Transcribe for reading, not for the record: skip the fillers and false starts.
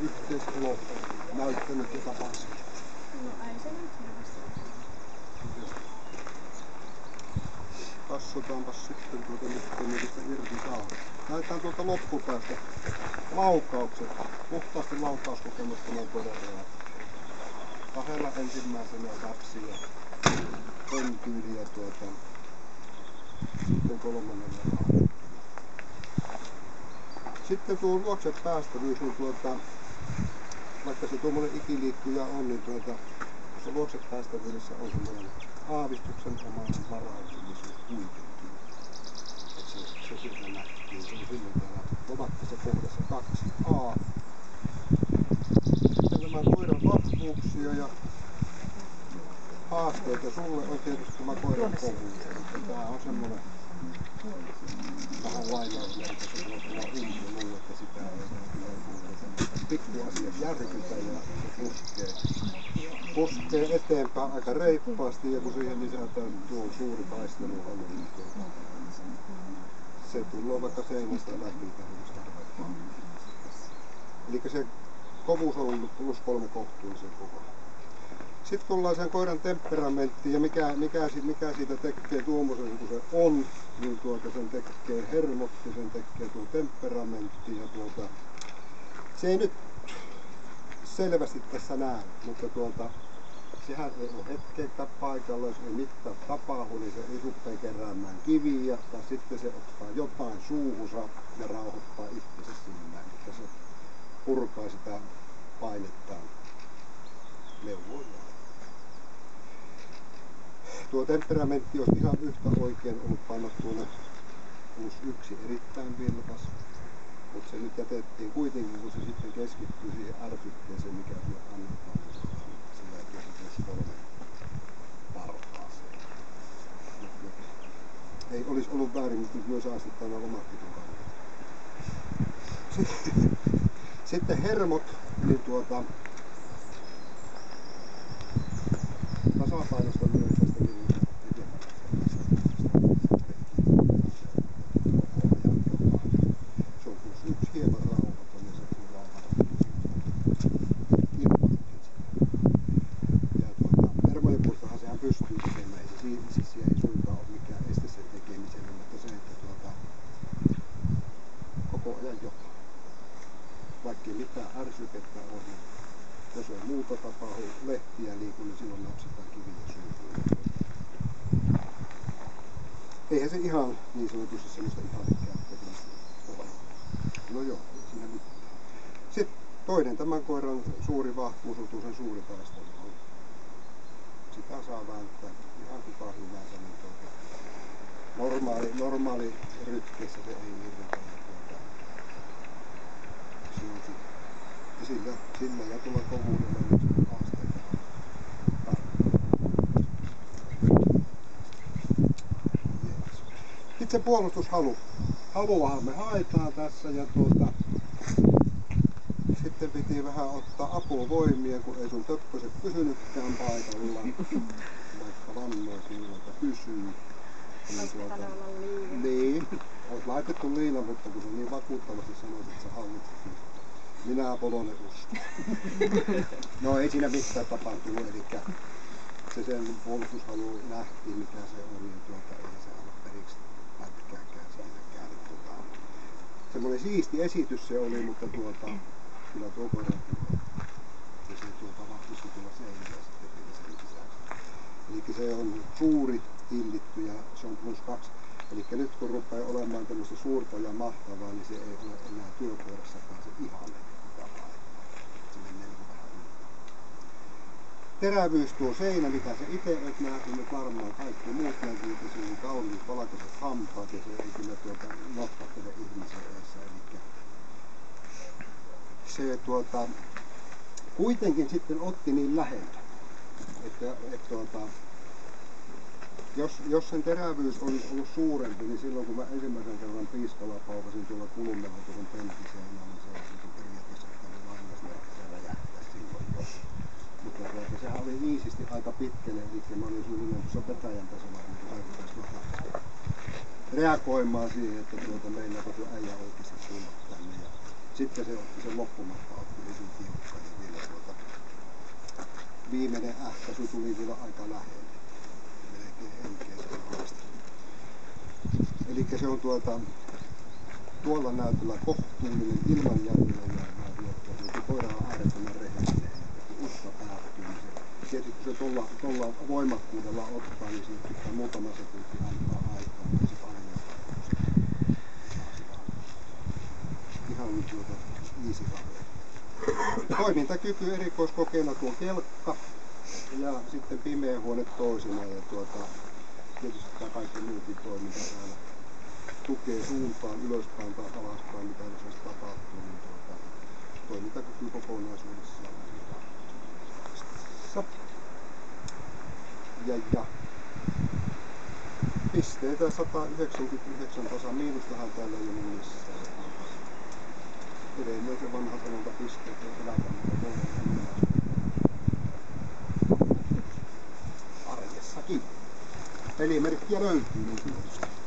yhteiselo näyttänyt joka paikassa. No ei se nyt hirveästi. Katsotaanpas sitten mistä niistä irti saa. Näytetään tuolta loppupäästä laukaukset. Puhtaasti laukauskokemusta tämän todella. Kahdella ensimmäisenä läpsi ja pöntyyli ja sitten kolmannella laukaus. Sitten tuo luokse päästävyys, niin vaikka se tuommoinen ikiliikkuja on, niin tuossa luokse päästävyydessä on semmoinen aavistuksen omainen varautumisella kuitenkin. Että se sieltä nähtiin. Se on silloin täällä lomakkeessa kohdassa 2a. Sitten tämä koiran vahvuuksia ja haasteita sulle on tietysti tämä koiran kovuus. Tää on semmoinen vähän lainausmerkki, se voi tulla umpi mulle, että sitä ei pikkuasiat järkytä ja se puskee eteenpäin aika reippaasti ja kun siihen lisätään tuo suuri taisteluhalu, niin se tulee vaikka seinästä läpi tämmöistä. Eli se kovuus on ollut +3 kohtuullisen kova. Sitten tullaan sen koiran temperamenttiin ja mikä siitä tekee tuommoisen kun se on, niin sen tekee hermotti, sen tekee tuo temperamentti ja se ei nyt selvästi tässä näy, mutta sehän ei ole hetkeäkään paikalla, jos ei mitään tapahdu, niin se ei rupea keräämään kiviä tai sitten se ottaa jotain suuhunsa ja rauhoittaa itsensä sillä, että se purkaa sitä painettaan neuvoillaan. Tuo temperamentti olisi ihan yhtä oikein ollut panna tuonne +1 erittäin vilkas, mutta se nyt jätettiin kuitenkin, kun se sitten keskittyy siihen ärsytteeseen, mikä sille annetaan, niin se jäi +3 parhaaseen. Ei olisi ollut väärin, mutta myös asettaa nämä lomakkeet Sitten hermot, niin tasapainosta myös tästä se on +1 hieman rauhaton ja se tulee ja hermojen puolestahan sehän pystyy tekemään, siis ei suinkaan ole mikään este sen tekemiselle, mutta se, että koko ajan jotain. Vaikka ei mitään ärsykettä ole, niin jos ei muuta tapahdu, lehtiä liiku, niin silloin napsitaan kiviä suuhun. Eihän se ihan niin sanotusti semmoista ihan käyttävää ole. No joo, siinä mitään. Sitten toinen tämän koiran suuri vahvuus on tuo sen suuri taistelu. Sitä saa välttää ihan kuka hyvänsä. Normaali rytkeessä se ei hirveä. Ja sillä ja tulla kovuudella nyt haasteita. Sitten se puolustushalu. Haluahan me haetaan tässä ja sitten piti vähän ottaa apuvoimia, kun ei sun töppöset pysynytkään paikallaan. Vaikka vannoi sillä, että pysyy. Niin, olet laitettu liina, mutta kun se niin vakuuttavasti sanoit, että sä hallitset, niin minä Polonen uskon. No ei siinä mitään tapahtunut, eli se sen puolustushalu nähtiin mikä se on, niin ei se anna periksi pätkääkään siinäkään. Semmoinen siisti esitys se oli, mutta kyllä tuo koira ja se vahvisti tuolla seinillä sitten sen sisäksi. Eli se on suuri, hillitty ja se on +2. Eli nyt kun rupeaa olemaan tämmöistä suurta ja mahtavaa, niin se ei ole enää työkoirassakaan se ihanne. Se menee niin vähän yli. Terävyys tuo seinä, mitä se itse et nähty, nyt varmaan kaikki muut näkyy, että siinä on kauniit valkoiset hampaat ja se ei kyllä notkattele ihmisen edessä. Eli se kuitenkin sitten otti niin lähellä, että jos sen terävyys olisi ollut suurempi, niin silloin kun mä ensimmäisen kerran piiskalla paukasin tuolla kulmella tuohon penttiseinään, niin se olisi periaatteessa pitänyt lainausmerkissä räjähtää silloin jo. Mutta sehän oli iisisti aika pitkälle, eli mä olin suunnilleen tuossa petäjän tasolla, niin aikaisesti reagoimaan siihen, että meillä tuo äijä oikeasti tulla tänne. Ja sitten se otti sen loppumatka, otti viimeinen ähkäisy tuli vielä aika lähelle. Melkein henkeä sen haastaa. Eli se on tuolla näytöllä kohtuullinen ilman jäljellä jäävää viettä. Koira on äärettömän rehellinen. Kun uhka päättyy, niin se, tietysti kun se tuolla voimakkuudella ottaa, niin siitä pitää muutama sekunti antaa aikaa, niin se painaa. Ihan easy kahve. Toimintakyky erikoiskokeena tuo kelkka ja sitten pimeä huone toisena. Ja tietysti tämä kaikki muukin toiminta täällä tukee suuntaan, ylöspäin tai alaspäin, mitä jos tapahtuu, niin toimintakyky kokonaisuudessaan on ja pisteitä 199 tasan, miinustahan täällä ei ole missään. Edelleen se vanha sanonta pisteet ja eläkannalta voidaan arjessakin. Pelimerkkiä löytyy niin sanotusti.